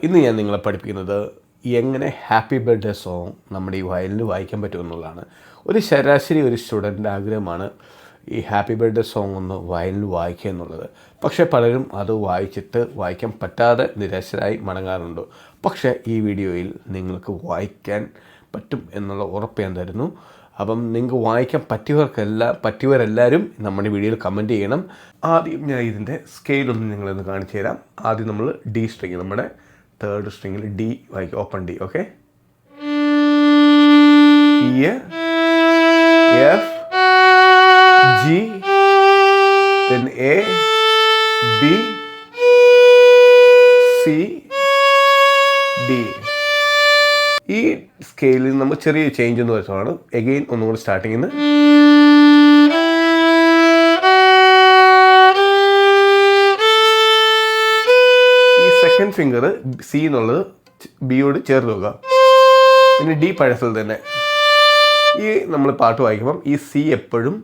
ഇന്ന് ഞാൻ നിങ്ങളെ പഠിപ്പിക്കുന്നത് എങ്ങനെ ഹാപ്പി ബർത്ത്ഡേ സോങ് നമ്മുടെ ഈ വയലിന് വായിക്കാൻ പറ്റുമെന്നുള്ളതാണ്. ഒരു ശരാശരി ഒരു സ്റ്റുഡൻറ്റിൻ്റെ ആഗ്രഹമാണ് ഈ ഹാപ്പി ബർത്ത്ഡേ സോങ് ഒന്ന് വയലിന് വായിക്കുക എന്നുള്ളത്. പക്ഷേ പലരും അത് വായിക്കാൻ പറ്റാതെ നിരാശരായി മടങ്ങാറുണ്ട്. പക്ഷേ ഈ വീഡിയോയിൽ നിങ്ങൾക്ക് വായിക്കാൻ പറ്റും എന്നുള്ള ഉറപ്പ് ഞാൻ തരുന്നു. അപ്പം നിങ്ങൾക്ക് വായിക്കാൻ പറ്റിയവരെല്ലാവരും നമ്മുടെ വീഡിയോയിൽ കമൻറ്റ് ചെയ്യണം. ആദ്യം ഞാൻ ഇതിൻ്റെ സ്കെയിലൊന്ന് നിങ്ങളൊന്ന് കാണിച്ചു തരാം. ആദ്യം നമ്മൾ ഡി സ്ട്രിങ്, നമ്മുടെ തേർഡ് സ്ട്രിങ്ങിൽ ഡി വായിക്കും, open D. Okay, E, F, G, then A, B, C, D. ഈ സ്കെയിലിൽ നമ്മൾ ചെറിയ ചേഞ്ച് എന്ന് വെച്ചാണ്. എഗെയിൻ ഒന്നുകൂടി സ്റ്റാർട്ടിങ്ങിൽ നിന്ന് ഈ സെക്കൻഡ് ഫിംഗർ സി എന്നുള്ളത് ബിയോട് ചേർത്ത് വെക്കുക. പിന്നെ ഡി പഴത്തിൽ തന്നെ. ഈ നമ്മൾ പാട്ട് വായിക്കുമ്പം ഈ സി എപ്പോഴും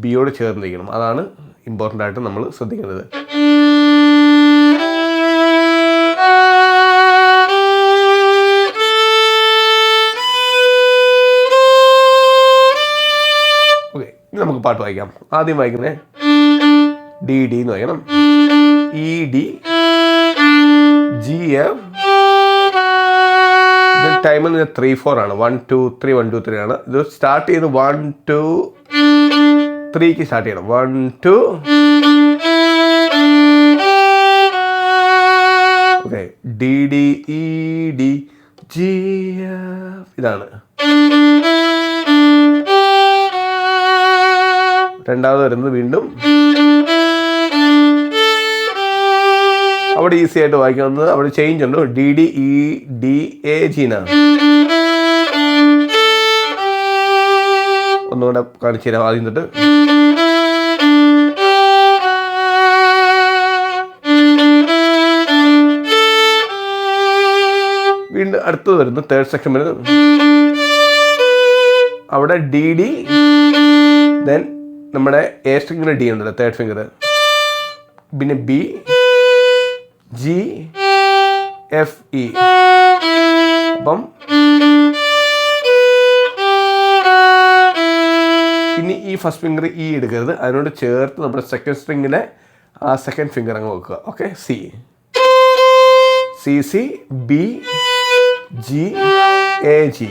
ബിയോട് ചേർന്നിരിക്കണം. അതാണ് ഇമ്പോർട്ടൻ്റ് ആയിട്ട് നമ്മൾ ശ്രദ്ധിക്കുന്നത്. നമുക്ക് പാട്ട് വായിക്കാം. ആദ്യം വായിക്കുന്നത് ഡി ഡി എന്ന് വായിക്കണം. E D, G F. ഇത് ടൈമിൽ 3-4 ആണ്. 1 2 3 1 2 3 ആണ്. ഇത് സ്റ്റാർട്ട് ചെയ്ത് 1 2 3 സ്റ്റാർട്ട് ചെയ്യണം. 1 2. Okay, D D, E D, G F. ഇതാണ്. രണ്ടാമത് വരുന്നത് വീണ്ടും അവിടെ ഈസി ആയിട്ട് വായിക്കാവുന്നത്. അവിടെ ചേഞ്ച് ഉണ്ട്. D D, E D, A, ജീനാണ്. ഒന്നുകൂടെ കാണിച്ചു തരാം ആദ്യം തൊട്ട്. വീണ്ടും അടുത്തത് വരുന്നു തേർഡ് സെക്ഷൻ വരുന്നത്. അവിടെ ഡി ഡി, ദെൻ നമ്മുടെ എ സ്ട്രിങ്ങിന് ഡി ഉണ്ടല്ലോ, തേർഡ് ഫിംഗർ. പിന്നെ ബി, ജി, എഫ്, ഇ. അപ്പം ഇനി ഈ ഫസ്റ്റ് ഫിംഗർ ഇ എടുക്കരുത്. അതിനോട് ചേർത്ത് നമ്മുടെ സെക്കൻഡ് സ്ട്രിങ്ങിലെ ആ സെക്കൻഡ് ഫിംഗർ അങ്ങ് വെക്കുക. Okay, C, C, C, B, G, A, G.